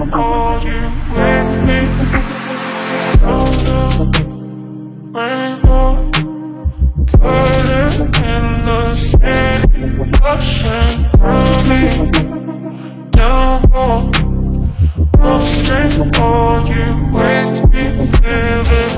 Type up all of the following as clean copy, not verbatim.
Are you with me? Under rainbow, curtain in the city, rushing through me. Downpour, upstream. Are you with me? Feel it.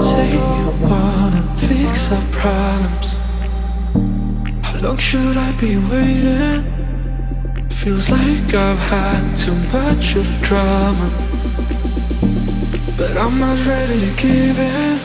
Say you wanna fix our problems. How long should I be waiting? Feels like I've had too much of drama, but I'm not ready to give in.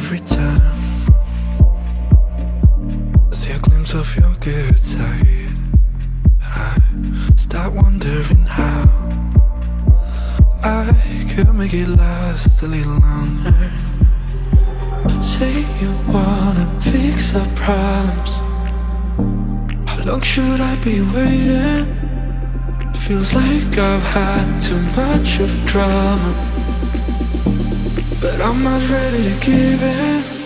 Every time I see a glimpse of your good side, I start wondering how I could make it last a little longer. Say you wanna fix our problems. How long should I be waiting? Feels like I've had too much of drama, but I'm not ready to give in.